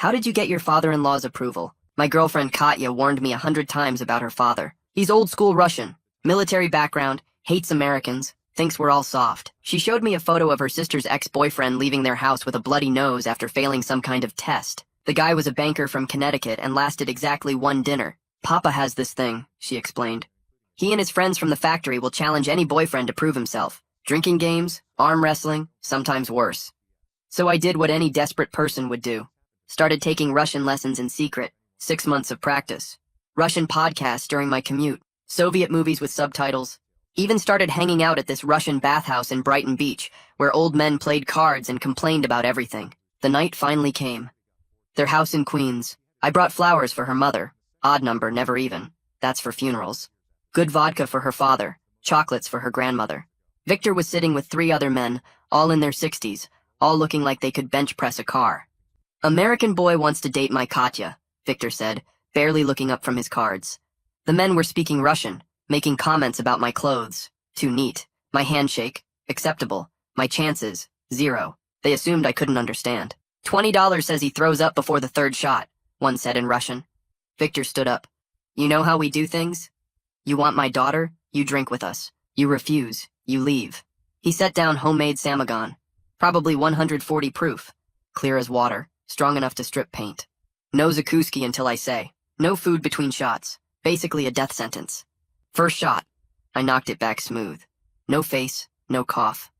How did you get your father-in-law's approval? My girlfriend Katya warned me 100 times about her father. He's old-school Russian. Military background, hates Americans, thinks we're all soft. She showed me a photo of her sister's ex-boyfriend leaving their house with a bloody nose after failing some kind of test. The guy was a banker from Connecticut and lasted exactly one dinner. Papa has this thing, she explained. He and his friends from the factory will challenge any boyfriend to prove himself. Drinking games, arm wrestling, sometimes worse. So I did what any desperate person would do. Started taking Russian lessons in secret, 6 months of practice. Russian podcasts during my commute, Soviet movies with subtitles. Even started hanging out at this Russian bathhouse in Brighton Beach, where old men played cards and complained about everything. The night finally came. Their house in Queens. I brought flowers for her mother. Odd number, never even. That's for funerals. Good vodka for her father. Chocolates for her grandmother. Victor was sitting with 3 other men, all in their 60s, all looking like they could bench press a car. American boy wants to date my Katya, Victor said, barely looking up from his cards. The men were speaking Russian, making comments about my clothes. Too neat. My handshake. Acceptable. My chances. 0. They assumed I couldn't understand. $20 says he throws up before the 3rd shot, one said in Russian. Victor stood up. You know how we do things? You want my daughter? You drink with us. You refuse. You leave. He set down homemade samagon. Probably 140 proof. Clear as water. Strong enough to strip paint. No Zakuski until I say. No food between shots. Basically a death sentence. First shot. I knocked it back smooth. No face, no cough.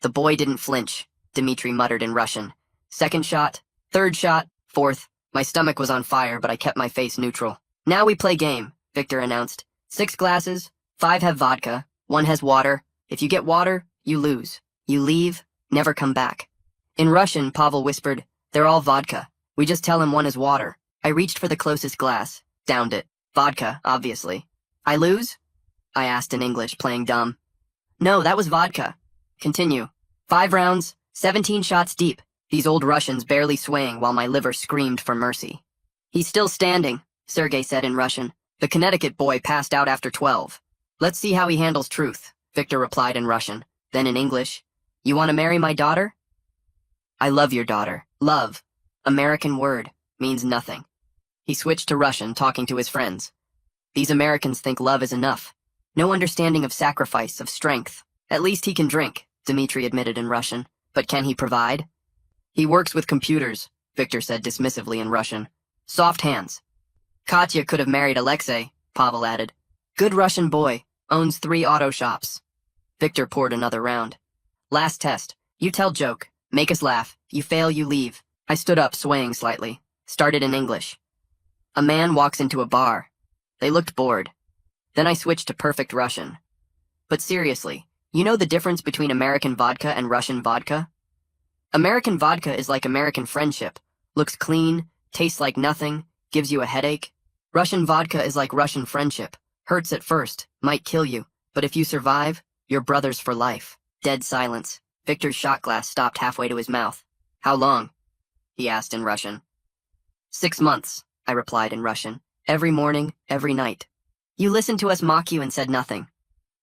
The boy didn't flinch, Dmitri muttered in Russian. Second shot, 3rd shot, 4th. My stomach was on fire, but I kept my face neutral. Now we play game, Victor announced. 6 glasses, 5 have vodka, 1 has water. If you get water, you lose. You leave, never come back. In Russian, Pavel whispered, they're all vodka. We just tell him 1 is water. I reached for the closest glass, downed it. Vodka, obviously. I lose? I asked in English, playing dumb. No, that was vodka. Continue. 5 rounds, 17 shots deep. These old Russians barely swaying while my liver screamed for mercy. He's still standing, Sergei said in Russian. The Connecticut boy passed out after 12. Let's see how he handles truth, Victor replied in Russian. Then in English, you want to marry my daughter? I love your daughter. Love. American word. Means nothing. He switched to Russian, talking to his friends. These Americans think love is enough. No understanding of sacrifice, of strength. At least he can drink, Dmitri admitted in Russian. But can he provide? He works with computers, Victor said dismissively in Russian. Soft hands. Katya could have married Alexei, Pavel added. Good Russian boy. Owns 3 auto shops. Victor poured another round. Last test. You tell joke. Make us laugh. You fail, you leave. I stood up, swaying slightly. Started in English. A man walks into a bar. They looked bored. Then I switched to perfect Russian. But seriously, you know the difference between American vodka and Russian vodka? American vodka is like American friendship. Looks clean, tastes like nothing, gives you a headache. Russian vodka is like Russian friendship. Hurts at first, might kill you, but if you survive, you're brothers for life. Dead silence. Victor's shot glass stopped halfway to his mouth. How long? He asked in Russian. 6 months, I replied in Russian. Every morning, every night. You listened to us mock you and said nothing.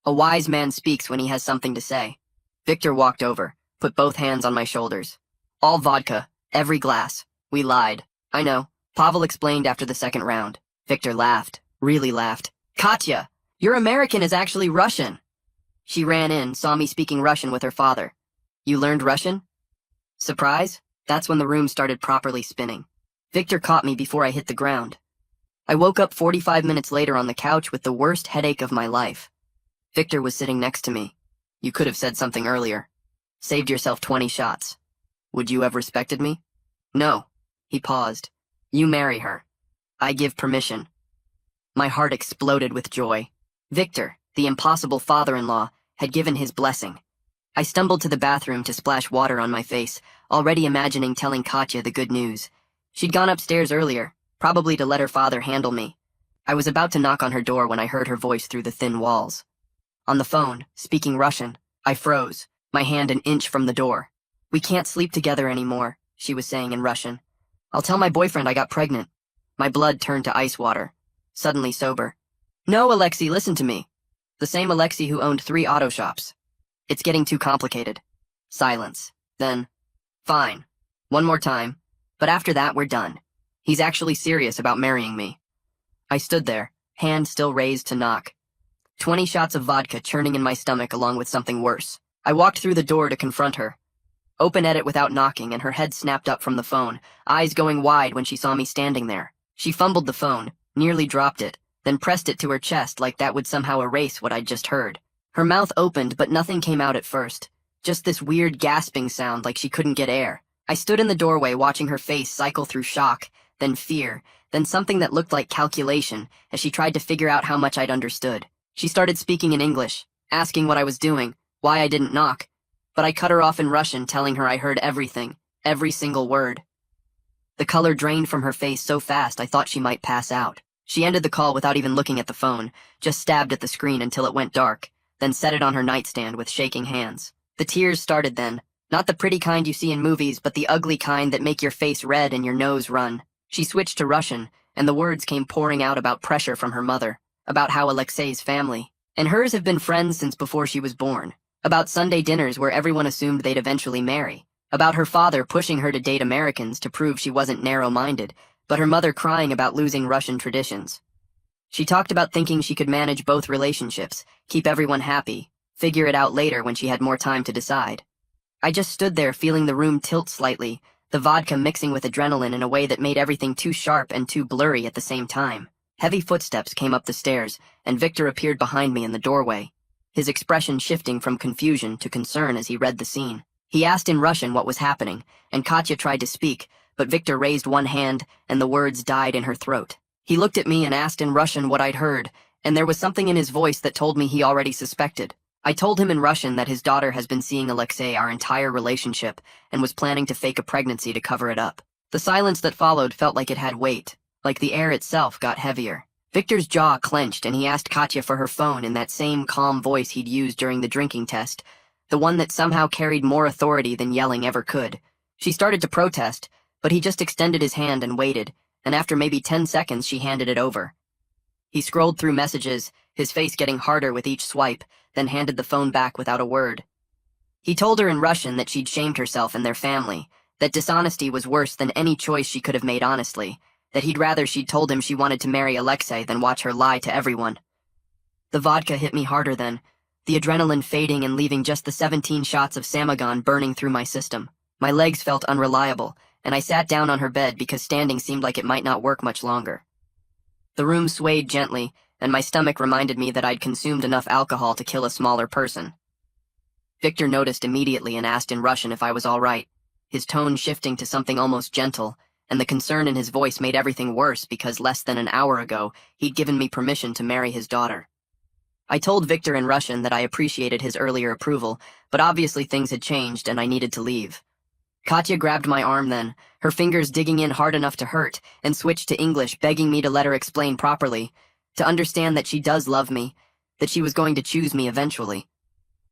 A wise man speaks when he has something to say. Victor walked over, put both hands on my shoulders. All vodka, every glass. We lied. I know. Pavel explained after the 2nd round. Victor laughed, really laughed. Katya, your American is actually Russian. She ran in, saw me speaking Russian with her father. You learned Russian? Surprise? That's when the room started properly spinning. Victor caught me before I hit the ground. I woke up 45 minutes later on the couch with the worst headache of my life. Victor was sitting next to me. You could have said something earlier. Saved yourself 20 shots. Would you have respected me? No. He paused. You marry her. I give permission. My heart exploded with joy. Victor, the impossible father-in-law, had given his blessing. I stumbled to the bathroom to splash water on my face, already imagining telling Katya the good news. She'd gone upstairs earlier, probably to let her father handle me. I was about to knock on her door when I heard her voice through the thin walls. On the phone, speaking Russian, I froze, my hand an inch from the door. We can't sleep together anymore, she was saying in Russian. I'll tell my boyfriend I got pregnant. My blood turned to ice water. Suddenly sober. No, Alexei, listen to me. The same Alexei who owned 3 auto shops. It's getting too complicated. Silence. Then, fine. One more time. But after that, we're done. He's actually serious about marrying me. I stood there, hand still raised to knock. 20 shots of vodka churning in my stomach along with something worse. I walked through the door to confront her. Open at it without knocking, and her head snapped up from the phone, eyes going wide when she saw me standing there. She fumbled the phone, nearly dropped it, then pressed it to her chest like that would somehow erase what I'd just heard. Her mouth opened, but nothing came out at first. Just this weird gasping sound like she couldn't get air. I stood in the doorway watching her face cycle through shock, then fear, then something that looked like calculation as she tried to figure out how much I'd understood. She started speaking in English, asking what I was doing, why I didn't knock. But I cut her off in Russian, telling her I heard everything, every single word. The color drained from her face so fast I thought she might pass out. She ended the call without even looking at the phone, just stabbed at the screen until it went dark, then set it on her nightstand with shaking hands. The tears started then, not the pretty kind you see in movies, but the ugly kind that make your face red and your nose run. She switched to Russian, and the words came pouring out about pressure from her mother, about how Alexei's family and hers have been friends since before she was born, about Sunday dinners where everyone assumed they'd eventually marry, about her father pushing her to date Americans to prove she wasn't narrow-minded, but her mother crying about losing Russian traditions. She talked about thinking she could manage both relationships, keep everyone happy, figure it out later when she had more time to decide. I just stood there feeling the room tilt slightly, the vodka mixing with adrenaline in a way that made everything too sharp and too blurry at the same time. Heavy footsteps came up the stairs, and Victor appeared behind me in the doorway, his expression shifting from confusion to concern as he read the scene. He asked in Russian what was happening, and Katya tried to speak, but Victor raised one hand, and the words died in her throat. He looked at me and asked in Russian what I'd heard, and there was something in his voice that told me he already suspected. I told him in Russian that his daughter has been seeing Alexei our entire relationship and was planning to fake a pregnancy to cover it up. The silence that followed felt like it had weight, like the air itself got heavier. Victor's jaw clenched, and he asked Katya for her phone in that same calm voice he'd used during the drinking test, the one that somehow carried more authority than yelling ever could. She started to protest, but he just extended his hand and waited, and after maybe 10 seconds she handed it over. He scrolled through messages, his face getting harder with each swipe, then handed the phone back without a word. He told her in Russian that she'd shamed herself and their family, that dishonesty was worse than any choice she could have made honestly, that he'd rather she'd told him she wanted to marry Alexei than watch her lie to everyone. The vodka hit me harder then, the adrenaline fading and leaving just the 17 shots of Samagon burning through my system. My legs felt unreliable, and I sat down on her bed because standing seemed like it might not work much longer. The room swayed gently, and my stomach reminded me that I'd consumed enough alcohol to kill a smaller person. Victor noticed immediately and asked in Russian if I was all right, his tone shifting to something almost gentle, and the concern in his voice made everything worse because less than an hour ago, he'd given me permission to marry his daughter. I told Victor in Russian that I appreciated his earlier approval, but obviously things had changed and I needed to leave. Katya grabbed my arm then, her fingers digging in hard enough to hurt, and switched to English, begging me to let her explain properly, to understand that she does love me, that she was going to choose me eventually.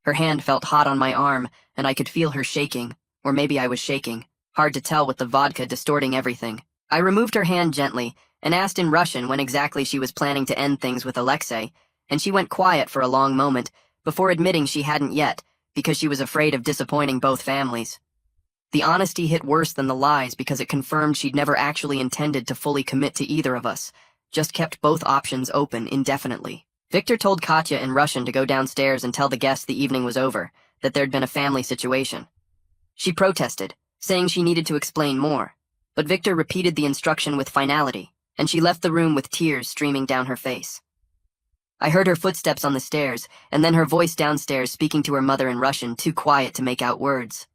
Her hand felt hot on my arm, and I could feel her shaking, or maybe I was shaking, hard to tell with the vodka distorting everything. I removed her hand gently, and asked in Russian when exactly she was planning to end things with Alexei, and she went quiet for a long moment, before admitting she hadn't yet, because she was afraid of disappointing both families. The honesty hit worse than the lies because it confirmed she'd never actually intended to fully commit to either of us, just kept both options open indefinitely. Victor told Katya in Russian to go downstairs and tell the guests the evening was over, that there'd been a family situation. She protested, saying she needed to explain more, but Victor repeated the instruction with finality, and she left the room with tears streaming down her face. I heard her footsteps on the stairs, and then her voice downstairs speaking to her mother in Russian, too quiet to make out words.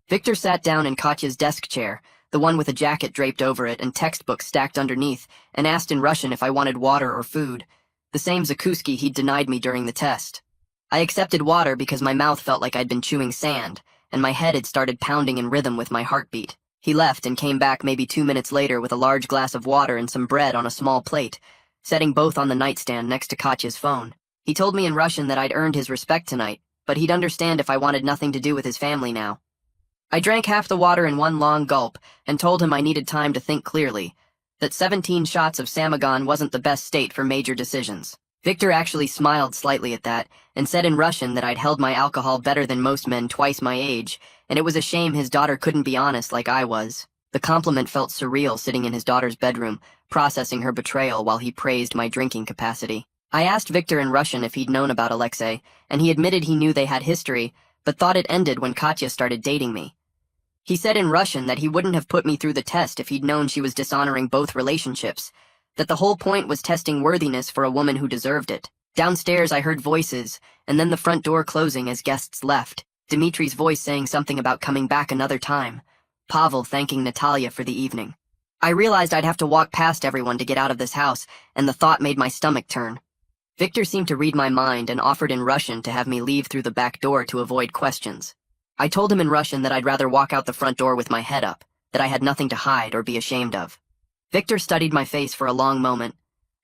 Victor sat down in Katya's desk chair, the one with a jacket draped over it and textbooks stacked underneath, and asked in Russian if I wanted water or food, the same Zakouski he'd denied me during the test. I accepted water because my mouth felt like I'd been chewing sand, and my head had started pounding in rhythm with my heartbeat. He left and came back maybe 2 minutes later with a large glass of water and some bread on a small plate, setting both on the nightstand next to Katya's phone. He told me in Russian that I'd earned his respect tonight, but he'd understand if I wanted nothing to do with his family now. I drank half the water in one long gulp and told him I needed time to think clearly, that 17 shots of Samagon wasn't the best state for major decisions. Victor actually smiled slightly at that and said in Russian that I'd held my alcohol better than most men twice my age, and it was a shame his daughter couldn't be honest like I was. The compliment felt surreal sitting in his daughter's bedroom, processing her betrayal while he praised my drinking capacity. I asked Victor in Russian if he'd known about Alexei, and he admitted he knew they had history, but thought it ended when Katya started dating me. He said in Russian that he wouldn't have put me through the test if he'd known she was dishonoring both relationships, that the whole point was testing worthiness for a woman who deserved it. Downstairs I heard voices, and then the front door closing as guests left, Dimitri's voice saying something about coming back another time, Pavel thanking Natalia for the evening. I realized I'd have to walk past everyone to get out of this house, and the thought made my stomach turn. Victor seemed to read my mind and offered in Russian to have me leave through the back door to avoid questions. I told him in Russian that I'd rather walk out the front door with my head up, that I had nothing to hide or be ashamed of. Victor studied my face for a long moment,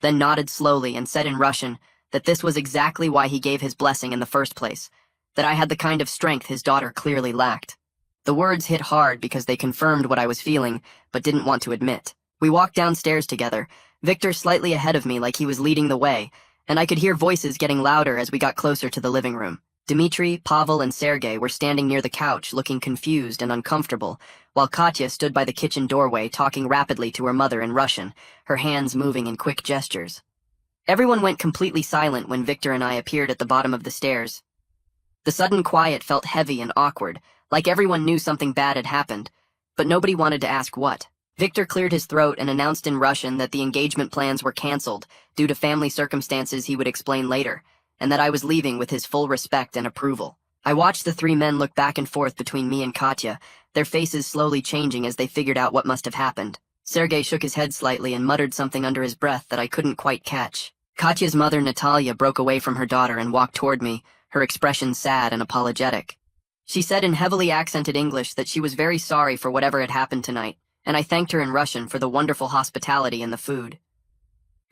then nodded slowly and said in Russian that this was exactly why he gave his blessing in the first place, that I had the kind of strength his daughter clearly lacked. The words hit hard because they confirmed what I was feeling, but didn't want to admit. We walked downstairs together, Victor slightly ahead of me like he was leading the way, and I could hear voices getting louder as we got closer to the living room. Dmitri, Pavel, and Sergei were standing near the couch looking confused and uncomfortable, while Katya stood by the kitchen doorway talking rapidly to her mother in Russian, her hands moving in quick gestures. Everyone went completely silent when Victor and I appeared at the bottom of the stairs. The sudden quiet felt heavy and awkward, like everyone knew something bad had happened, but nobody wanted to ask what. Victor cleared his throat and announced in Russian that the engagement plans were canceled due to family circumstances he would explain later, and that I was leaving with his full respect and approval. I watched the three men look back and forth between me and Katya, their faces slowly changing as they figured out what must have happened. Sergei shook his head slightly and muttered something under his breath that I couldn't quite catch. Katya's mother, Natalia, broke away from her daughter and walked toward me, her expression sad and apologetic. She said in heavily accented English that she was very sorry for whatever had happened tonight, and I thanked her in Russian for the wonderful hospitality and the food.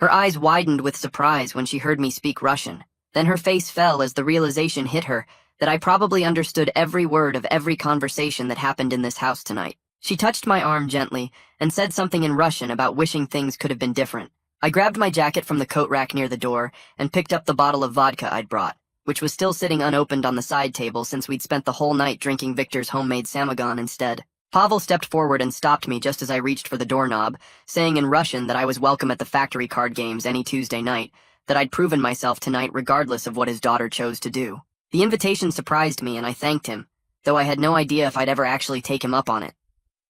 Her eyes widened with surprise when she heard me speak Russian. Then her face fell as the realization hit her that I probably understood every word of every conversation that happened in this house tonight. She touched my arm gently and said something in Russian about wishing things could have been different. I grabbed my jacket from the coat rack near the door and picked up the bottle of vodka I'd brought, which was still sitting unopened on the side table since we'd spent the whole night drinking Victor's homemade samagon instead. Pavel stepped forward and stopped me just as I reached for the doorknob, saying in Russian that I was welcome at the factory card games any Tuesday night, that I'd proven myself tonight regardless of what his daughter chose to do. The invitation surprised me and I thanked him, though I had no idea if I'd ever actually take him up on it.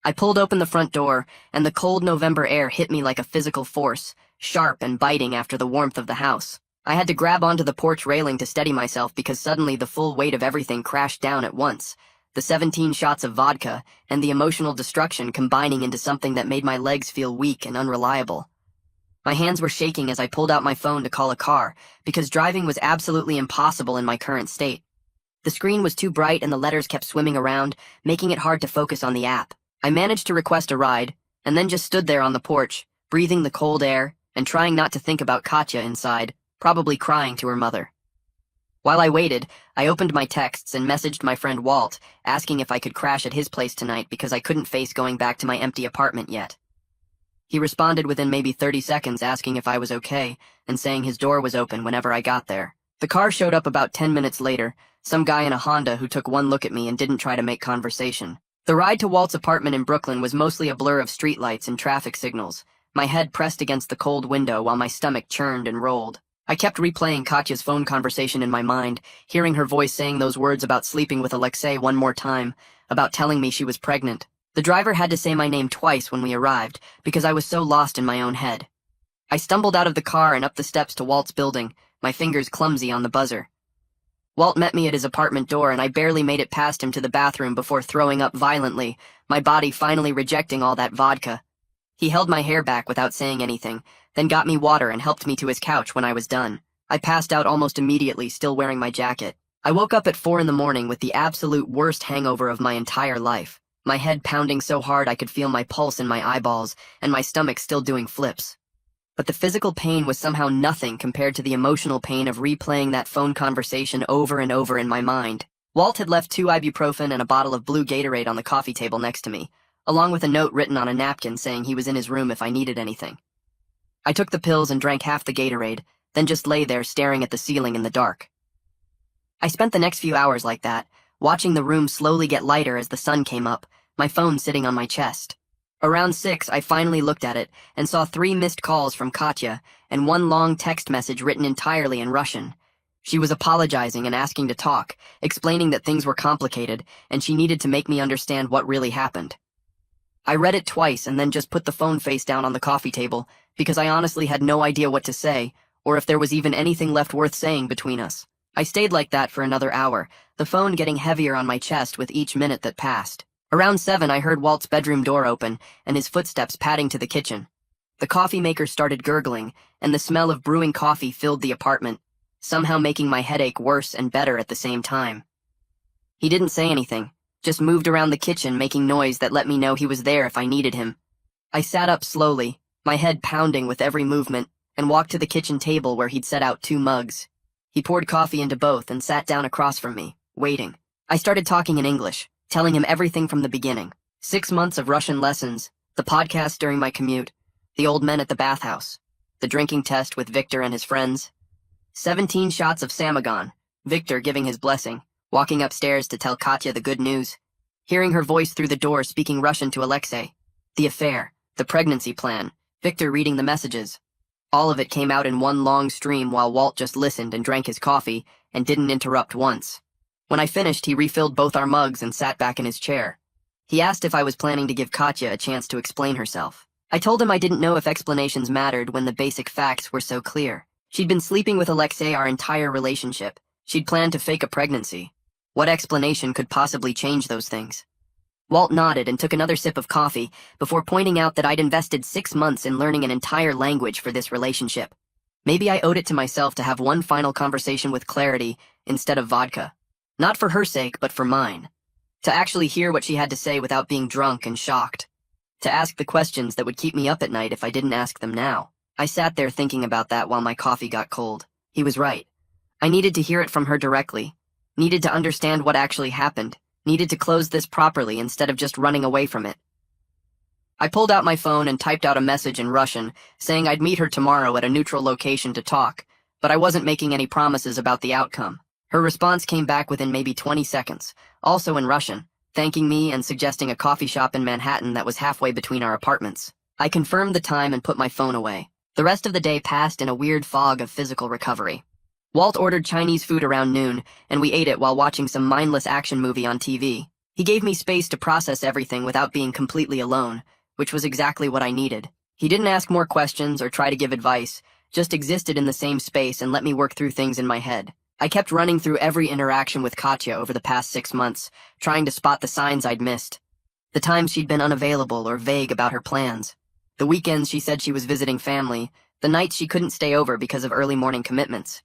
I pulled open the front door, and the cold November air hit me like a physical force, sharp and biting after the warmth of the house. I had to grab onto the porch railing to steady myself because suddenly the full weight of everything crashed down at once. The 17 shots of vodka and the emotional destruction combining into something that made my legs feel weak and unreliable. My hands were shaking as I pulled out my phone to call a car, because driving was absolutely impossible in my current state. The screen was too bright and the letters kept swimming around, making it hard to focus on the app. I managed to request a ride, and then just stood there on the porch, breathing the cold air and trying not to think about Katya inside, probably crying to her mother. While I waited, I opened my texts and messaged my friend Walt, asking if I could crash at his place tonight because I couldn't face going back to my empty apartment yet. He responded within maybe 30 seconds asking if I was okay and saying his door was open whenever I got there. The car showed up about 10 minutes later, some guy in a Honda who took one look at me and didn't try to make conversation. The ride to Walt's apartment in Brooklyn was mostly a blur of streetlights and traffic signals, my head pressed against the cold window while my stomach churned and rolled. I kept replaying Katya's phone conversation in my mind, hearing her voice saying those words about sleeping with Alexei one more time, about telling me she was pregnant. The driver had to say my name twice when we arrived, because I was so lost in my own head. I stumbled out of the car and up the steps to Walt's building, my fingers clumsy on the buzzer. Walt met me at his apartment door and I barely made it past him to the bathroom before throwing up violently, my body finally rejecting all that vodka. He held my hair back without saying anything, then got me water and helped me to his couch when I was done. I passed out almost immediately, still wearing my jacket. I woke up at 4 in the morning with the absolute worst hangover of my entire life, my head pounding so hard I could feel my pulse in my eyeballs, and my stomach still doing flips. But the physical pain was somehow nothing compared to the emotional pain of replaying that phone conversation over and over in my mind. Walt had left 2 ibuprofen and a bottle of blue Gatorade on the coffee table next to me, along with a note written on a napkin saying he was in his room if I needed anything. I took the pills and drank half the Gatorade, then just lay there staring at the ceiling in the dark. I spent the next few hours like that, watching the room slowly get lighter as the sun came up, my phone sitting on my chest. Around 6, I finally looked at it and saw 3 missed calls from Katya and 1 long text message written entirely in Russian. She was apologizing and asking to talk, explaining that things were complicated and she needed to make me understand what really happened. I read it twice and then just put the phone face down on the coffee table because I honestly had no idea what to say or if there was even anything left worth saying between us. I stayed like that for another hour, the phone getting heavier on my chest with each minute that passed. Around 7, I heard Walt's bedroom door open and his footsteps padding to the kitchen. The coffee maker started gurgling, and the smell of brewing coffee filled the apartment, somehow making my headache worse and better at the same time. He didn't say anything, just moved around the kitchen making noise that let me know he was there if I needed him. I sat up slowly, my head pounding with every movement, and walked to the kitchen table where he'd set out 2 mugs. He poured coffee into both and sat down across from me, waiting. I started talking in English, telling him everything from the beginning. 6 months of Russian lessons, the podcast during my commute, the old men at the bathhouse, the drinking test with Victor and his friends, 17 shots of Samagon, Victor giving his blessing, walking upstairs to tell Katya the good news, hearing her voice through the door speaking Russian to Alexei, the affair, the pregnancy plan, Victor reading the messages. All of it came out in one long stream while Walt just listened and drank his coffee and didn't interrupt once. When I finished, he refilled both our mugs and sat back in his chair. He asked if I was planning to give Katya a chance to explain herself. I told him I didn't know if explanations mattered when the basic facts were so clear. She'd been sleeping with Alexei our entire relationship. She'd planned to fake a pregnancy. What explanation could possibly change those things? Walt nodded and took another sip of coffee before pointing out that I'd invested 6 months in learning an entire language for this relationship. Maybe I owed it to myself to have one final conversation with clarity instead of vodka. Not for her sake, but for mine. To actually hear what she had to say without being drunk and shocked. To ask the questions that would keep me up at night if I didn't ask them now. I sat there thinking about that while my coffee got cold. He was right. I needed to hear it from her directly. Needed to understand what actually happened. Needed to close this properly instead of just running away from it. I pulled out my phone and typed out a message in Russian, saying I'd meet her tomorrow at a neutral location to talk, but I wasn't making any promises about the outcome. Her response came back within maybe 20 seconds, also in Russian, thanking me and suggesting a coffee shop in Manhattan that was halfway between our apartments. I confirmed the time and put my phone away. The rest of the day passed in a weird fog of physical recovery. Walt ordered Chinese food around noon, and we ate it while watching some mindless action movie on TV. He gave me space to process everything without being completely alone, which was exactly what I needed. He didn't ask more questions or try to give advice, just existed in the same space and let me work through things in my head. I kept running through every interaction with Katya over the past 6 months, trying to spot the signs I'd missed. The times she'd been unavailable or vague about her plans. The weekends she said she was visiting family, the nights she couldn't stay over because of early morning commitments.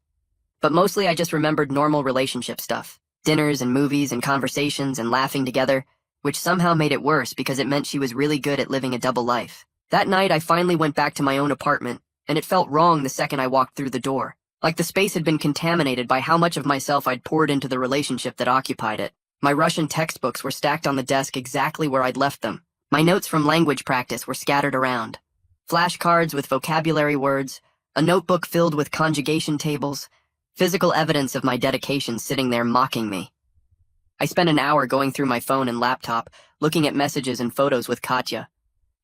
But mostly I just remembered normal relationship stuff. Dinners and movies and conversations and laughing together, which somehow made it worse because it meant she was really good at living a double life. That night I finally went back to my own apartment, and it felt wrong the second I walked through the door. Like the space had been contaminated by how much of myself I'd poured into the relationship that occupied it. My Russian textbooks were stacked on the desk exactly where I'd left them. My notes from language practice were scattered around. Flashcards with vocabulary words, a notebook filled with conjugation tables, physical evidence of my dedication sitting there mocking me. I spent an hour going through my phone and laptop, looking at messages and photos with Katya,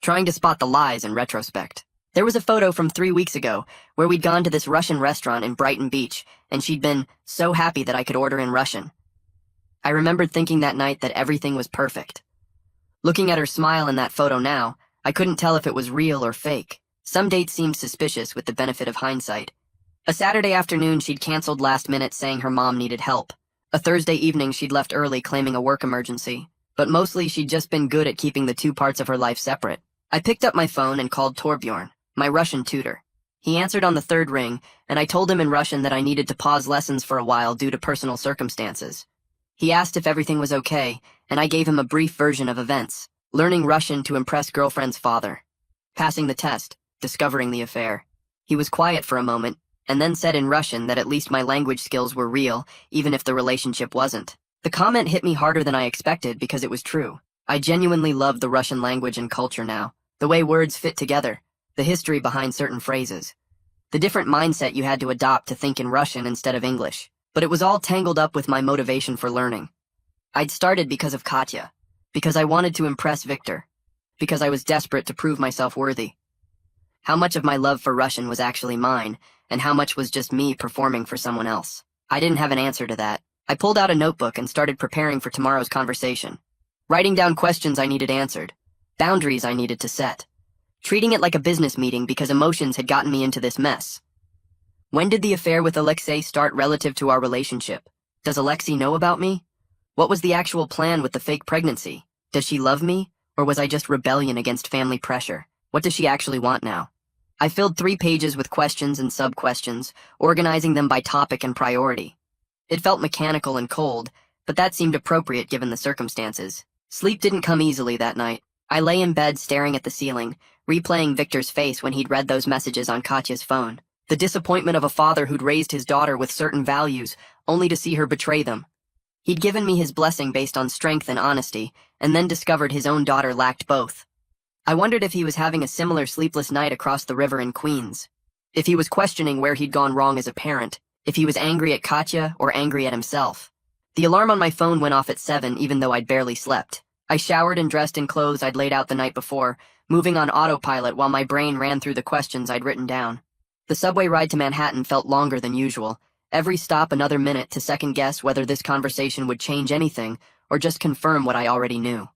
trying to spot the lies in retrospect. There was a photo from 3 weeks ago where we'd gone to this Russian restaurant in Brighton Beach, and she'd been so happy that I could order in Russian. I remembered thinking that night that everything was perfect. Looking at her smile in that photo now, I couldn't tell if it was real or fake. Some dates seemed suspicious with the benefit of hindsight. A Saturday afternoon she'd canceled last minute saying her mom needed help. A Thursday evening she'd left early claiming a work emergency. But mostly she'd just been good at keeping the 2 parts of her life separate. I picked up my phone and called Torbjorn, my Russian tutor. He answered on the 3rd ring, and I told him in Russian that I needed to pause lessons for a while due to personal circumstances. He asked if everything was okay, and I gave him a brief version of events. Learning Russian to impress girlfriend's father. Passing the test. Discovering the affair. He was quiet for a moment, and then said in Russian that at least my language skills were real, even if the relationship wasn't. The comment hit me harder than I expected because it was true. I genuinely love the Russian language and culture now. The way words fit together. The history behind certain phrases. The different mindset you had to adopt to think in Russian instead of English. But it was all tangled up with my motivation for learning. I'd started because of Katya. Because I wanted to impress Victor. because I was desperate to prove myself worthy. How much of my love for Russian was actually mine, and how much was just me performing for someone else? I didn't have an answer to that. I pulled out a notebook and started preparing for tomorrow's conversation, writing down questions I needed answered, boundaries I needed to set, treating it like a business meeting because emotions had gotten me into this mess. When did the affair with Alexei start relative to our relationship? Does Alexei know about me? What was the actual plan with the fake pregnancy? Does she love me, or was I just rebellion against family pressure? What does she actually want now? I filled 3 pages with questions and sub-questions, organizing them by topic and priority. It felt mechanical and cold, but that seemed appropriate given the circumstances. Sleep didn't come easily that night. I lay in bed staring at the ceiling, replaying Victor's face when he'd read those messages on Katya's phone. The disappointment of a father who'd raised his daughter with certain values, only to see her betray them. He'd given me his blessing based on strength and honesty, and then discovered his own daughter lacked both. I wondered if he was having a similar sleepless night across the river in Queens. If he was questioning where he'd gone wrong as a parent. If he was angry at Katya or angry at himself. The alarm on my phone went off at 7 even though I'd barely slept. I showered and dressed in clothes I'd laid out the night before, moving on autopilot while my brain ran through the questions I'd written down. The subway ride to Manhattan felt longer than usual. Every stop another minute to second-guess whether this conversation would change anything or just confirm what I already knew.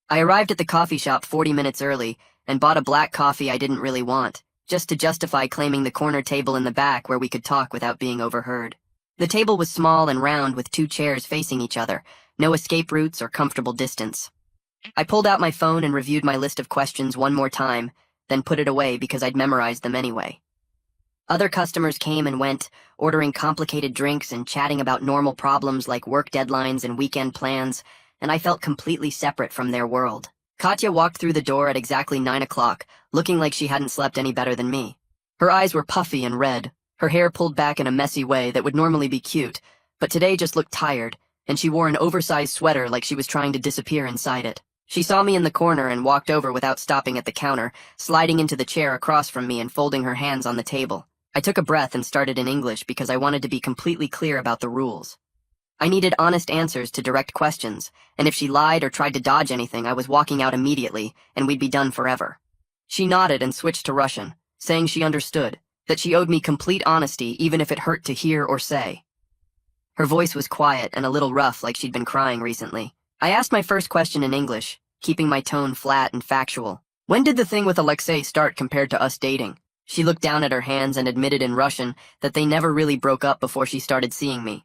I arrived at the coffee shop 40 minutes early and bought a black coffee I didn't really want, just to justify claiming the corner table in the back where we could talk without being overheard. The table was small and round with 2 chairs facing each other, no escape routes or comfortable distance. I pulled out my phone and reviewed my list of questions one more time, then put it away because I'd memorized them anyway. Other customers came and went, ordering complicated drinks and chatting about normal problems like work deadlines and weekend plans, and I felt completely separate from their world. Katya walked through the door at exactly 9 o'clock, looking like she hadn't slept any better than me. Her eyes were puffy and red, her hair pulled back in a messy way that would normally be cute, but today just looked tired, and she wore an oversized sweater like she was trying to disappear inside it. She saw me in the corner and walked over without stopping at the counter, sliding into the chair across from me and folding her hands on the table. I took a breath and started in English because I wanted to be completely clear about the rules. I needed honest answers to direct questions, and if she lied or tried to dodge anything, I was walking out immediately, and we'd be done forever. She nodded and switched to Russian, saying she understood, that she owed me complete honesty even if it hurt to hear or say. Her voice was quiet and a little rough like she'd been crying recently. I asked my first question in English, keeping my tone flat and factual. When did the thing with Alexei start compared to us dating? She looked down at her hands and admitted in Russian that they never really broke up before she started seeing me.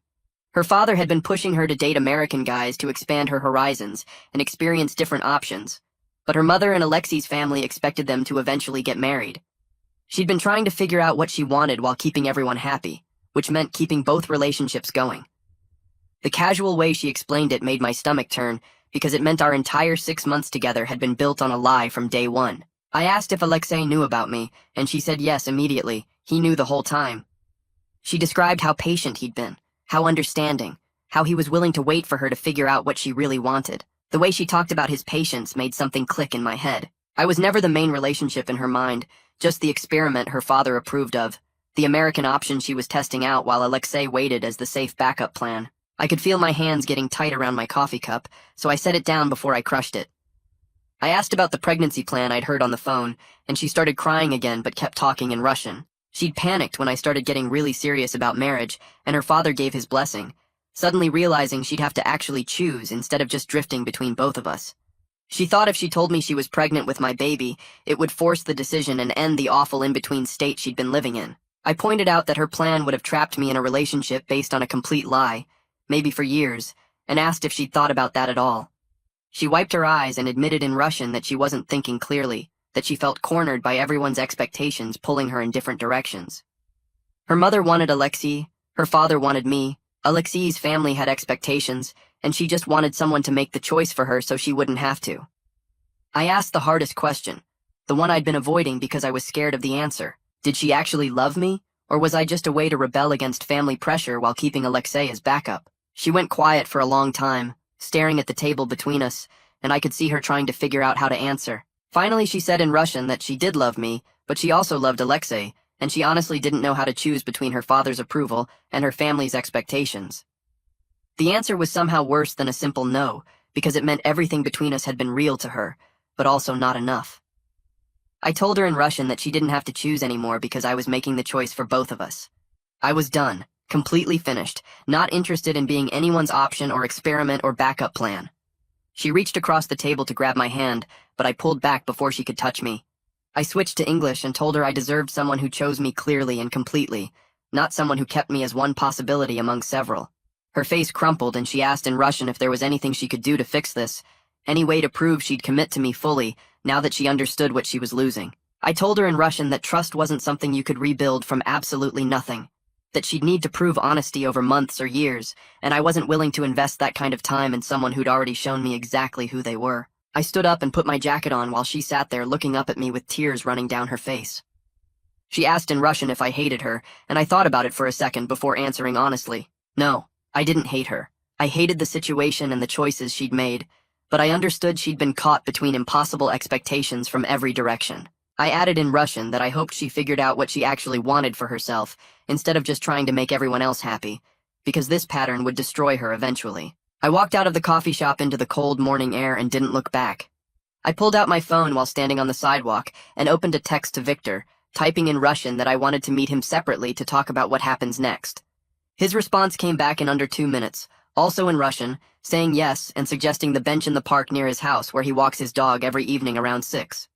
Her father had been pushing her to date American guys to expand her horizons and experience different options, but her mother and Alexei's family expected them to eventually get married. She'd been trying to figure out what she wanted while keeping everyone happy, which meant keeping both relationships going. The casual way she explained it made my stomach turn because it meant our entire 6 months together had been built on a lie from day one. I asked if Alexei knew about me, and she said yes immediately. He knew the whole time. She described how patient he'd been, how understanding, how he was willing to wait for her to figure out what she really wanted. The way she talked about his patience made something click in my head. I was never the main relationship in her mind, just the experiment her father approved of, the American option she was testing out while Alexei waited as the safe backup plan. I could feel my hands getting tight around my coffee cup, so I set it down before I crushed it. I asked about the pregnancy plan I'd heard on the phone, and she started crying again but kept talking in Russian. She'd panicked when I started getting really serious about marriage, and her father gave his blessing, suddenly realizing she'd have to actually choose instead of just drifting between both of us. She thought if she told me she was pregnant with my baby, it would force the decision and end the awful in-between state she'd been living in. I pointed out that her plan would have trapped me in a relationship based on a complete lie, maybe for years, and asked if she'd thought about that at all. She wiped her eyes and admitted in Russian that she wasn't thinking clearly, that she felt cornered by everyone's expectations pulling her in different directions. Her mother wanted Alexei, her father wanted me, Alexei's family had expectations, and she just wanted someone to make the choice for her so she wouldn't have to. I asked the hardest question, the one I'd been avoiding because I was scared of the answer. Did she actually love me, or was I just a way to rebel against family pressure while keeping Alexei as backup? She went quiet for a long time, staring at the table between us, and I could see her trying to figure out how to answer. Finally, she said in Russian that she did love me, but she also loved Alexei, and she honestly didn't know how to choose between her father's approval and her family's expectations. The answer was somehow worse than a simple no, because it meant everything between us had been real to her, but also not enough. I told her in Russian that she didn't have to choose anymore because I was making the choice for both of us. I was done, completely finished, not interested in being anyone's option or experiment or backup plan. She reached across the table to grab my hand, but I pulled back before she could touch me. I switched to English and told her I deserved someone who chose me clearly and completely, not someone who kept me as one possibility among several. Her face crumpled and she asked in Russian if there was anything she could do to fix this, any way to prove she'd commit to me fully, now that she understood what she was losing. I told her in Russian that trust wasn't something you could rebuild from absolutely nothing, that she'd need to prove honesty over months or years, and I wasn't willing to invest that kind of time in someone who'd already shown me exactly who they were. I stood up and put my jacket on while she sat there looking up at me with tears running down her face. She asked in Russian if I hated her, and I thought about it for a second before answering honestly. No, I didn't hate her. I hated the situation and the choices she'd made, but I understood she'd been caught between impossible expectations from every direction. I added in Russian that I hoped she figured out what she actually wanted for herself, instead of just trying to make everyone else happy, because this pattern would destroy her eventually. I walked out of the coffee shop into the cold morning air and didn't look back. I pulled out my phone while standing on the sidewalk and opened a text to Victor, typing in Russian that I wanted to meet him separately to talk about what happens next. His response came back in under 2 minutes, also in Russian, saying yes and suggesting the bench in the park near his house where he walks his dog every evening around 6.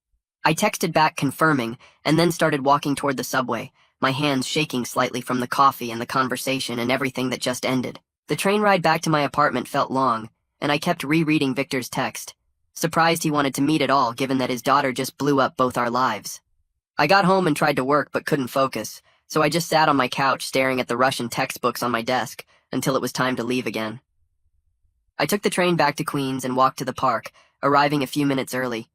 I texted back confirming and then started walking toward the subway, my hands shaking slightly from the coffee and the conversation and everything that just ended. The train ride back to my apartment felt long, and I kept rereading Victor's text, surprised he wanted to meet at all given that his daughter just blew up both our lives. I got home and tried to work but couldn't focus, so I just sat on my couch staring at the Russian textbooks on my desk until it was time to leave again. I took the train back to Queens and walked to the park, arriving a few minutes early.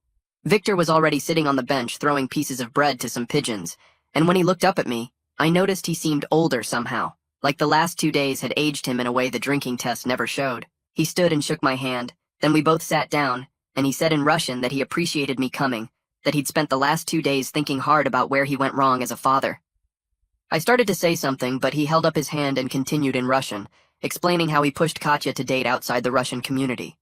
Victor was already sitting on the bench throwing pieces of bread to some pigeons, and when he looked up at me, I noticed he seemed older somehow, like the last 2 days had aged him in a way the drinking test never showed. He stood and shook my hand, then we both sat down, and he said in Russian that he appreciated me coming, that he'd spent the last 2 days thinking hard about where he went wrong as a father. I started to say something, but he held up his hand and continued in Russian, explaining how he pushed Katya to date outside the Russian community.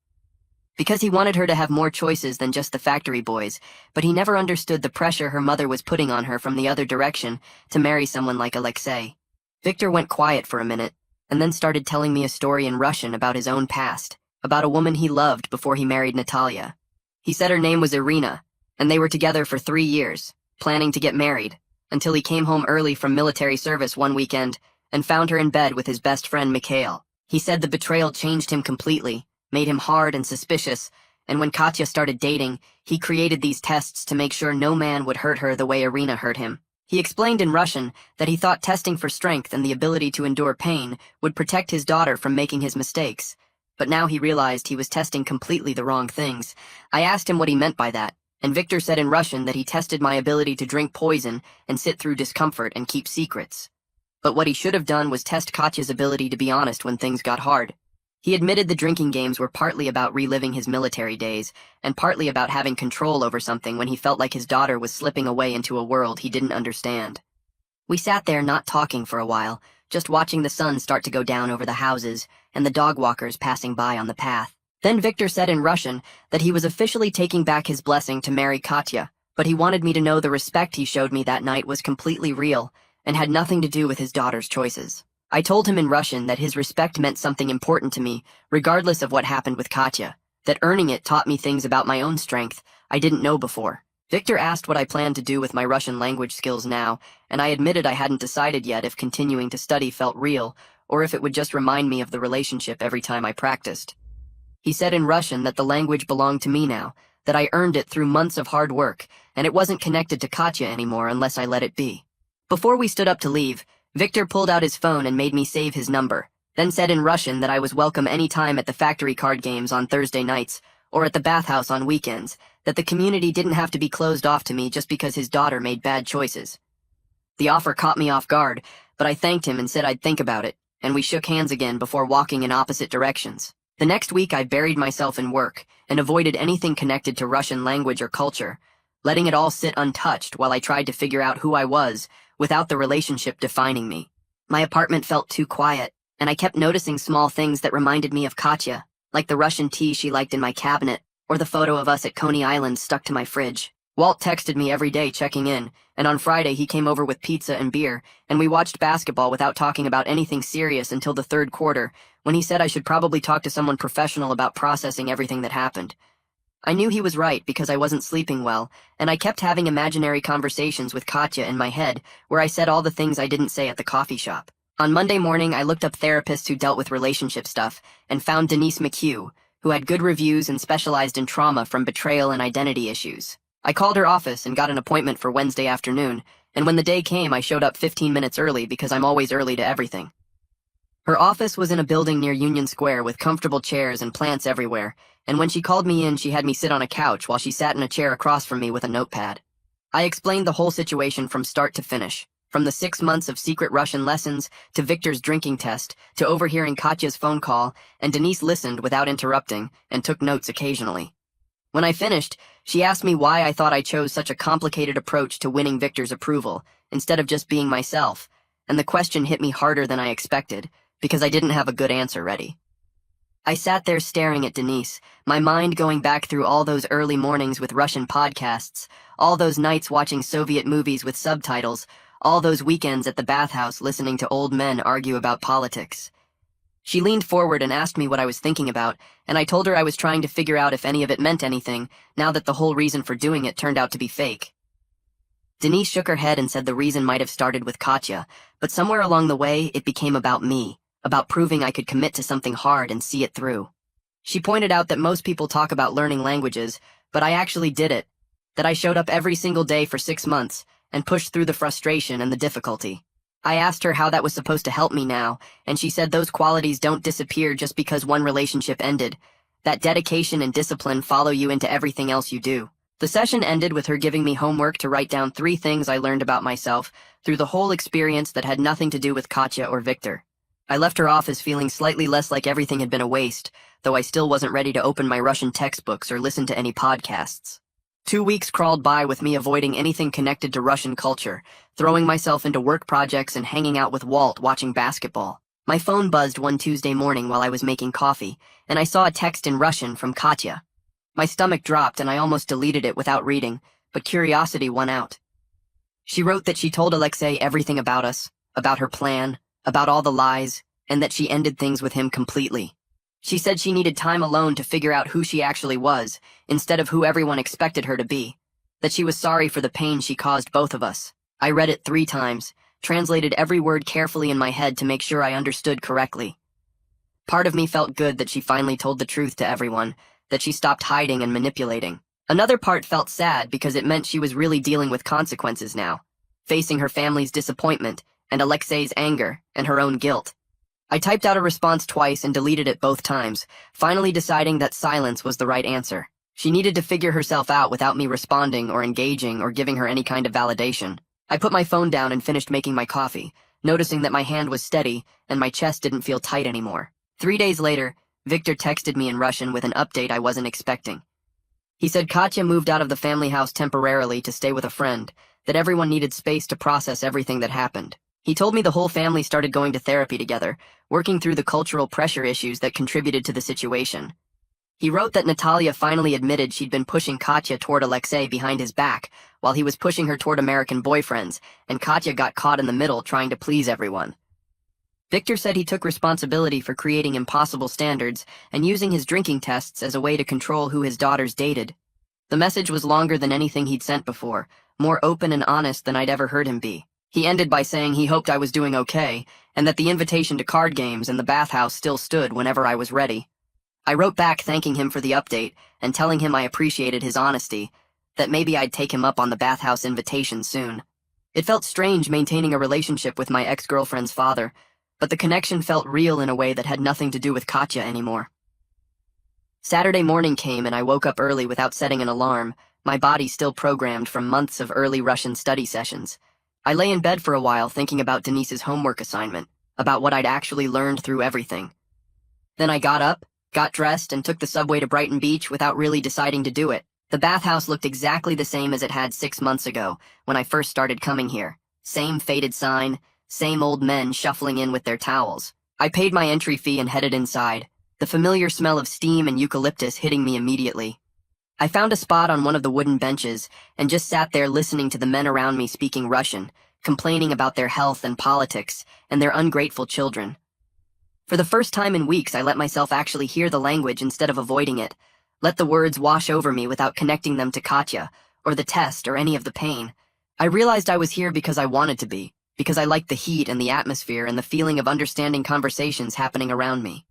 Because he wanted her to have more choices than just the factory boys, but he never understood the pressure her mother was putting on her from the other direction to marry someone like Alexei. Victor went quiet for a minute, and then started telling me a story in Russian about his own past, about a woman he loved before he married Natalia. He said her name was Irina, and they were together for 3 years, planning to get married, until he came home early from military service one weekend and found her in bed with his best friend Mikhail. He said the betrayal changed him completely, made him hard and suspicious, and when Katya started dating, he created these tests to make sure no man would hurt her the way Irina hurt him. He explained in Russian that he thought testing for strength and the ability to endure pain would protect his daughter from making his mistakes, but now he realized he was testing completely the wrong things. I asked him what he meant by that, and Victor said in Russian that he tested my ability to drink poison and sit through discomfort and keep secrets. But what he should have done was test Katya's ability to be honest when things got hard. He admitted the drinking games were partly about reliving his military days, and partly about having control over something when he felt like his daughter was slipping away into a world he didn't understand. We sat there not talking for a while, just watching the sun start to go down over the houses and the dog walkers passing by on the path. Then Victor said in Russian that he was officially taking back his blessing to marry Katya, but he wanted me to know the respect he showed me that night was completely real and had nothing to do with his daughter's choices. I told him in Russian that his respect meant something important to me, regardless of what happened with Katya, that earning it taught me things about my own strength I didn't know before. Victor asked what I planned to do with my Russian language skills now, and I admitted I hadn't decided yet if continuing to study felt real, or if it would just remind me of the relationship every time I practiced. He said in Russian that the language belonged to me now, that I earned it through months of hard work, and it wasn't connected to Katya anymore unless I let it be. Before we stood up to leave, Victor pulled out his phone and made me save his number, then said in Russian that I was welcome any time at the factory card games on Thursday nights, or at the bathhouse on weekends, that the community didn't have to be closed off to me just because his daughter made bad choices. The offer caught me off guard, but I thanked him and said I'd think about it, and we shook hands again before walking in opposite directions. The next week I buried myself in work and avoided anything connected to Russian language or culture, letting it all sit untouched while I tried to figure out who I was without the relationship defining me. My apartment felt too quiet, and I kept noticing small things that reminded me of Katya, like the Russian tea she liked in my cabinet, or the photo of us at Coney Island stuck to my fridge. Walt texted me every day checking in, and on Friday he came over with pizza and beer, and we watched basketball without talking about anything serious until the third quarter, when he said I should probably talk to someone professional about processing everything that happened. I knew he was right because I wasn't sleeping well, and I kept having imaginary conversations with Katya in my head where I said all the things I didn't say at the coffee shop. On Monday morning, I looked up therapists who dealt with relationship stuff and found Denise McHugh, who had good reviews and specialized in trauma from betrayal and identity issues. I called her office and got an appointment for Wednesday afternoon, and when the day came, I showed up 15 minutes early because I'm always early to everything. Her office was in a building near Union Square with comfortable chairs and plants everywhere, and when she called me in, she had me sit on a couch while she sat in a chair across from me with a notepad. I explained the whole situation from start to finish, from the 6 months of secret Russian lessons to Victor's drinking test to overhearing Katya's phone call, and Denise listened without interrupting and took notes occasionally. When I finished, she asked me why I thought I chose such a complicated approach to winning Victor's approval, instead of just being myself, and the question hit me harder than I expected, because I didn't have a good answer ready. I sat there staring at Denise, my mind going back through all those early mornings with Russian podcasts, all those nights watching Soviet movies with subtitles, all those weekends at the bathhouse listening to old men argue about politics. She leaned forward and asked me what I was thinking about, and I told her I was trying to figure out if any of it meant anything, now that the whole reason for doing it turned out to be fake. Denise shook her head and said the reason might have started with Katya, but somewhere along the way it became about me, about proving I could commit to something hard and see it through. She pointed out that most people talk about learning languages, but I actually did it, that I showed up every single day for 6 months and pushed through the frustration and the difficulty. I asked her how that was supposed to help me now, and she said those qualities don't disappear just because one relationship ended, that dedication and discipline follow you into everything else you do. The session ended with her giving me homework to write down 3 things I learned about myself through the whole experience that had nothing to do with Katya or Victor. I left her office feeling slightly less like everything had been a waste, though I still wasn't ready to open my Russian textbooks or listen to any podcasts. 2 weeks crawled by with me avoiding anything connected to Russian culture, throwing myself into work projects and hanging out with Walt watching basketball. My phone buzzed one Tuesday morning while I was making coffee, and I saw a text in Russian from Katya. My stomach dropped and I almost deleted it without reading, but curiosity won out. She wrote that she told Alexei everything about us, about her plan, about all the lies, and that she ended things with him completely. She said she needed time alone to figure out who she actually was, instead of who everyone expected her to be. That she was sorry for the pain she caused both of us. I read it 3 times, translated every word carefully in my head to make sure I understood correctly. Part of me felt good that she finally told the truth to everyone, that she stopped hiding and manipulating. Another part felt sad because it meant she was really dealing with consequences now, facing her family's disappointment and Alexei's anger and her own guilt. I typed out a response twice and deleted it both times, finally deciding that silence was the right answer. She needed to figure herself out without me responding or engaging or giving her any kind of validation. I put my phone down and finished making my coffee, noticing that my hand was steady and my chest didn't feel tight anymore. 3 days later, Victor texted me in Russian with an update I wasn't expecting. He said Katya moved out of the family house temporarily to stay with a friend, that everyone needed space to process everything that happened. He told me the whole family started going to therapy together, working through the cultural pressure issues that contributed to the situation. He wrote that Natalia finally admitted she'd been pushing Katya toward Alexei behind his back, while he was pushing her toward American boyfriends, and Katya got caught in the middle trying to please everyone. Victor said he took responsibility for creating impossible standards and using his drinking tests as a way to control who his daughters dated. The message was longer than anything he'd sent before, more open and honest than I'd ever heard him be. He ended by saying he hoped I was doing okay, and that the invitation to card games and the bathhouse still stood whenever I was ready. I wrote back thanking him for the update and telling him I appreciated his honesty, that maybe I'd take him up on the bathhouse invitation soon. It felt strange maintaining a relationship with my ex-girlfriend's father, but the connection felt real in a way that had nothing to do with Katya anymore. Saturday morning came and I woke up early without setting an alarm, my body still programmed from months of early Russian study sessions. I lay in bed for a while thinking about Denise's homework assignment, about what I'd actually learned through everything. Then I got up, got dressed, and took the subway to Brighton Beach without really deciding to do it. The bathhouse looked exactly the same as it had 6 months ago, when I first started coming here. Same faded sign, same old men shuffling in with their towels. I paid my entry fee and headed inside, the familiar smell of steam and eucalyptus hitting me immediately. I found a spot on one of the wooden benches and just sat there listening to the men around me speaking Russian, complaining about their health and politics and their ungrateful children. For the first time in weeks, I let myself actually hear the language instead of avoiding it, let the words wash over me without connecting them to Katya, or the test, or any of the pain. I realized I was here because I wanted to be, because I liked the heat and the atmosphere and the feeling of understanding conversations happening around me.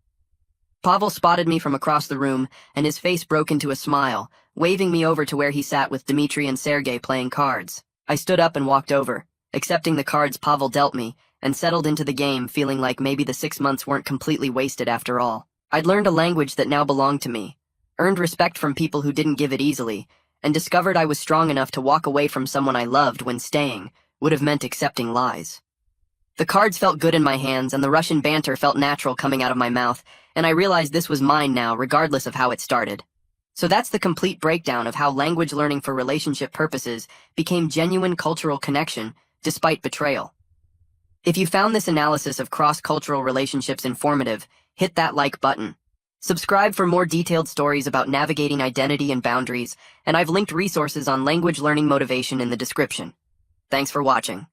Pavel spotted me from across the room, and his face broke into a smile, waving me over to where he sat with Dmitri and Sergei playing cards. I stood up and walked over, accepting the cards Pavel dealt me, and settled into the game, feeling like maybe the 6 months weren't completely wasted after all. I'd learned a language that now belonged to me, earned respect from people who didn't give it easily, and discovered I was strong enough to walk away from someone I loved when staying would have meant accepting lies. The cards felt good in my hands, and the Russian banter felt natural coming out of my mouth, and I realized this was mine now, regardless of how it started. So that's the complete breakdown of how language learning for relationship purposes became genuine cultural connection, despite betrayal. If you found this analysis of cross-cultural relationships informative, hit that like button. Subscribe for more detailed stories about navigating identity and boundaries, and I've linked resources on language learning motivation in the description. Thanks for watching.